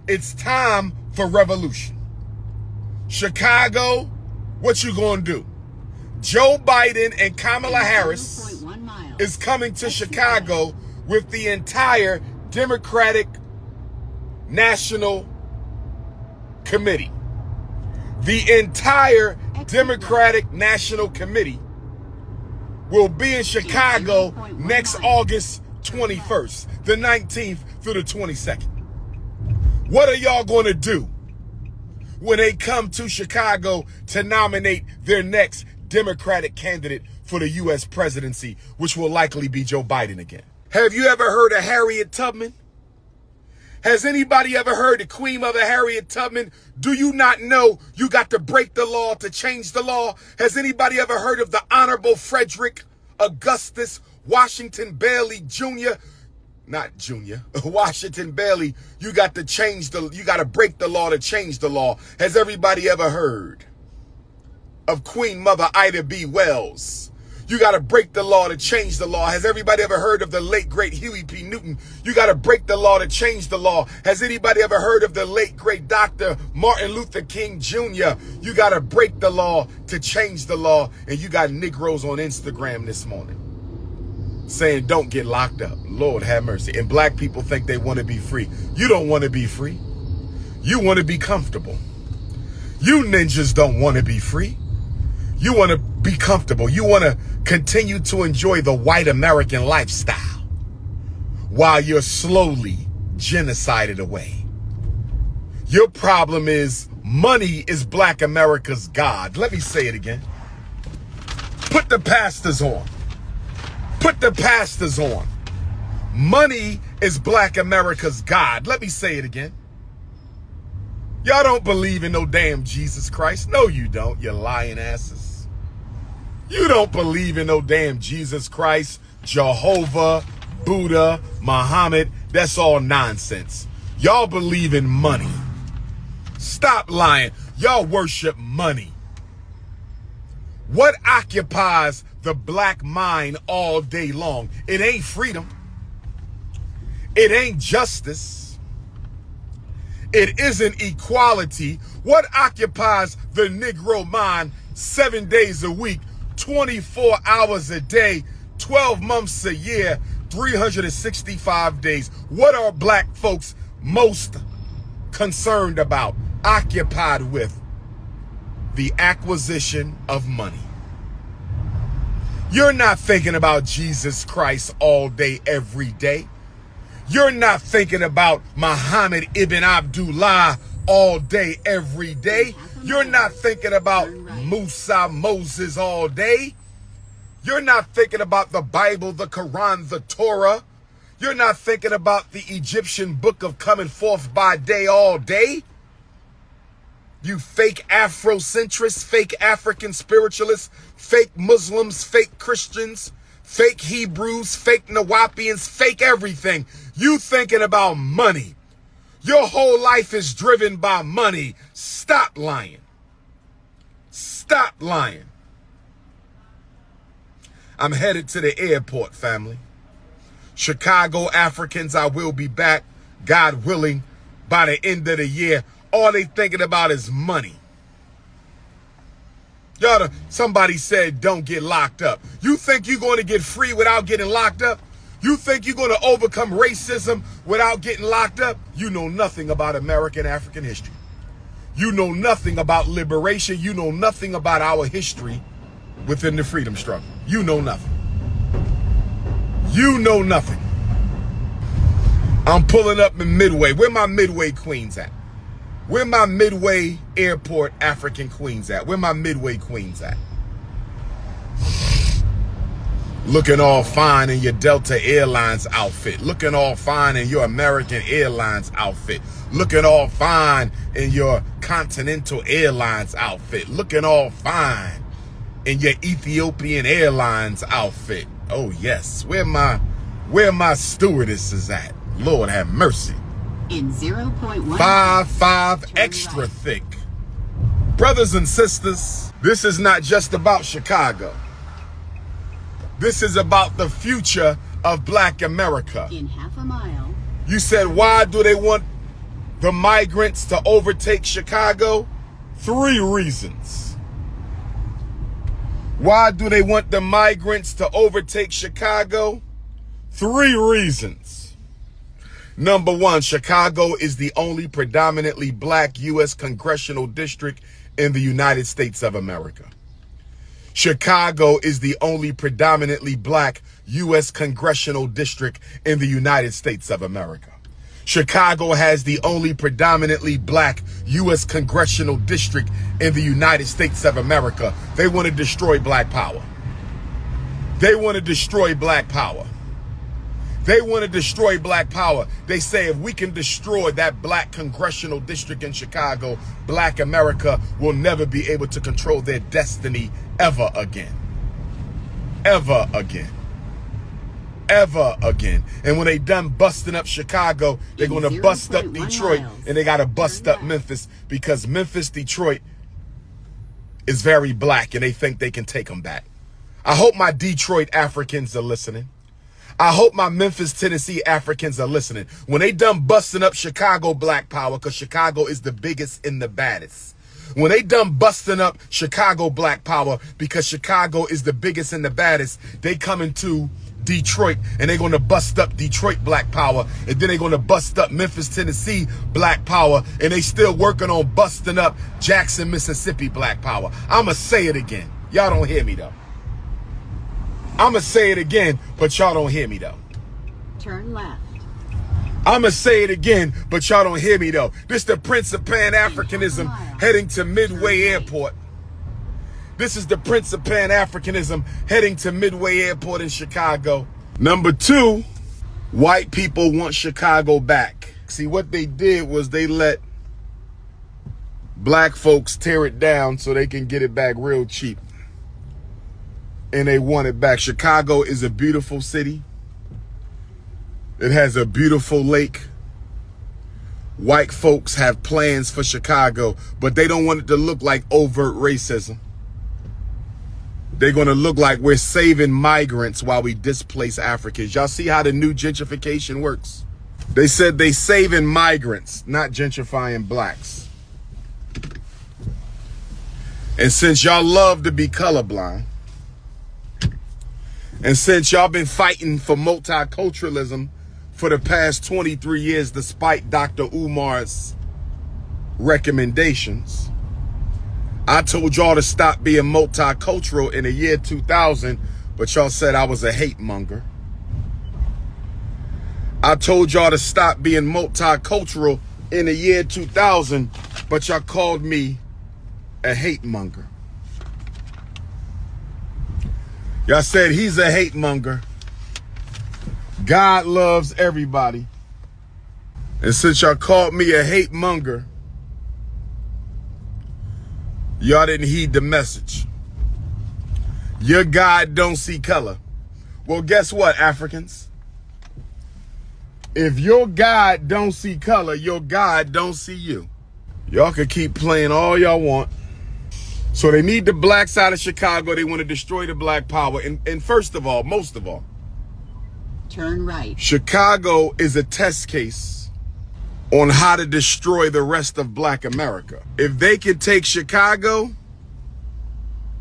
It's time for revolution. Chicago, what you gonna do? Joe Biden and Kamala Harris is coming to Chicago with the entire Democratic National Committee. The entire Democratic National Committee will be in Chicago next August 21st, the 19th through the 22nd. What are y'all going to do when they come to Chicago to nominate their next Democratic candidate for the U.S. presidency, which will likely be Joe Biden again? Have you ever heard of Harriet Tubman? Has anybody ever heard of Queen Mother Harriet Tubman? Do you not know you got to break the law to change the law? Has anybody ever heard of the Honorable Frederick Augustus Washington Bailey Jr.? Not Junior, Washington Bailey. You got to break the law to change the law. Has everybody ever heard of Queen Mother Ida B. Wells? You got to break the law to change the law. Has everybody ever heard of the late, great Huey P. Newton? You got to break the law to change the law. Has anybody ever heard of the late, great Dr. Martin Luther King Jr.? You got to break the law to change the law. And you got Negroes on Instagram this morning saying, don't get locked up. Lord have mercy. And black people think they want to be free. You don't want to be free. You want to be comfortable. You ninjas don't want to be free. You want to be comfortable. You want to continue to enjoy the white American lifestyle while you're slowly genocided away. Your problem is money is black America's God. Let me say it again. Put the pastors on. Put the pastors on. Money is black America's God. Let me say it again. Y'all don't believe in no damn Jesus Christ. No, you don't, you lying asses. You don't believe in no damn Jesus Christ, Jehovah, Buddha, Muhammad. That's all nonsense. Y'all believe in money. Stop lying. Y'all worship money. What occupies the black mind all day long? It ain't freedom. It ain't justice. It isn't equality. What occupies the Negro mind 7 days a week, 24 hours a day, 12 months a year, 365 days? What are black folks most concerned about, occupied with? The acquisition of money. You're not thinking about Jesus Christ all day, every day. You're not thinking about Muhammad ibn Abdullah all day, every day. You're not thinking about Musa, Moses all day. You're not thinking about the Bible, the Quran, the Torah. You're not thinking about the Egyptian book of coming forth by day all day. You fake Afrocentrists, fake African spiritualists, fake Muslims, fake Christians, fake Hebrews, fake Nawapians, fake everything. You thinking about money. Your whole life is driven by money. Stop lying. Stop lying. I'm headed to the airport, family. Chicago Africans, I will be back, God willing, by the end of the year. All they thinking about is money. Y'all, somebody said don't get locked up. You think you're going to get free without getting locked up? You think you're going to overcome racism without getting locked up? You know nothing about American African history. You know nothing about liberation. You know nothing about our history within the freedom struggle. You know nothing. You know nothing. I'm pulling up in Midway. Where my Midway queens at? Where my Midway Airport African queens at? Where my Midway queens at? Looking all fine in your Delta Airlines outfit. Looking all fine in your American Airlines outfit. Looking all fine in your Continental Airlines outfit. Looking all fine in your Ethiopian Airlines outfit. Oh yes, where my stewardesses at? Lord have mercy. In 0.1 5 extra right. Thick. Brothers and sisters, this is not just about Chicago. This is about the future of black America. In half a mile. You said, why do they want the migrants to overtake Chicago? 3 reasons. Why do they want the migrants to overtake Chicago? 3 reasons. Number 1, Chicago is the only predominantly black U.S. congressional district in the United States of America. Chicago is the only predominantly black U.S. congressional district in the United States of America. Chicago has the only predominantly black U.S. congressional district in the United States of America. They want to destroy black power. They want to destroy black power. They want to destroy black power. They say if we can destroy that black congressional district in Chicago, black America will never be able to control their destiny ever again. Ever again. Ever again. And when they done busting up Chicago, they're going to bust up Detroit, and they got to bust up Memphis, because Memphis, Detroit is very black, and they think they can take them back. I hope my Detroit Africans are listening. I hope my Memphis, Tennessee Africans are listening. When they done busting up Chicago black power, because Chicago is the biggest and the baddest. When they done busting up Chicago black power, because Chicago is the biggest and the baddest, they coming to Detroit, and they're going to bust up Detroit black power, and then they're going to bust up Memphis, Tennessee black power, and they still working on busting up Jackson, Mississippi black power. I'ma say it again. Y'all don't hear me though. I'ma say it again, but y'all don't hear me though. Turn left. I'ma say it again, but y'all don't hear me though. This the Prince of Pan-Africanism heading to Midway Airport. This is the Prince of Pan-Africanism heading to Midway Airport in Chicago. Number 2, white people want Chicago back. See, what they did was they let black folks tear it down so they can get it back real cheap. And they want it back. Chicago is a beautiful city. It has a beautiful lake. White folks have plans for Chicago, but they don't want it to look like overt racism. They're going to look like we're saving migrants while we displace Africans. Y'all see how the new gentrification works? They said they saving migrants, not gentrifying blacks. And since y'all love to be colorblind, and since y'all been fighting for multiculturalism for the past 23 years, despite Dr. Umar's recommendations, I told y'all to stop being multicultural in the year 2000, but y'all said I was a hate monger. I told y'all to stop being multicultural in the year 2000, but y'all called me a hate monger. Y'all said he's a hate monger. God loves everybody. And since y'all called me a hate monger, y'all didn't heed the message. Your God don't see color. Well, guess what, Africans? If your God don't see color, your God don't see you. Y'all can keep playing all y'all want. So they need the blacks out of Chicago. They want to destroy the black power. And first of all, most of all, turn right. Chicago is a test case on how to destroy the rest of black America. If they can take Chicago,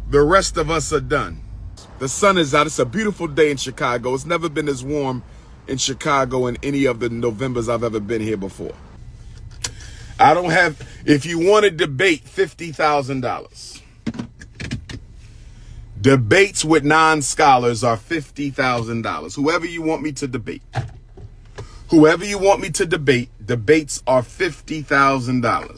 the rest of us are done. The sun is out. It's a beautiful day in Chicago. It's never been as warm in Chicago in any of the Novembers I've ever been here before. I don't have, if you want to debate, $50,000. Debates with non-scholars are $50,000. Whoever you want me to debate. Whoever you want me to debate, debates are $50,000.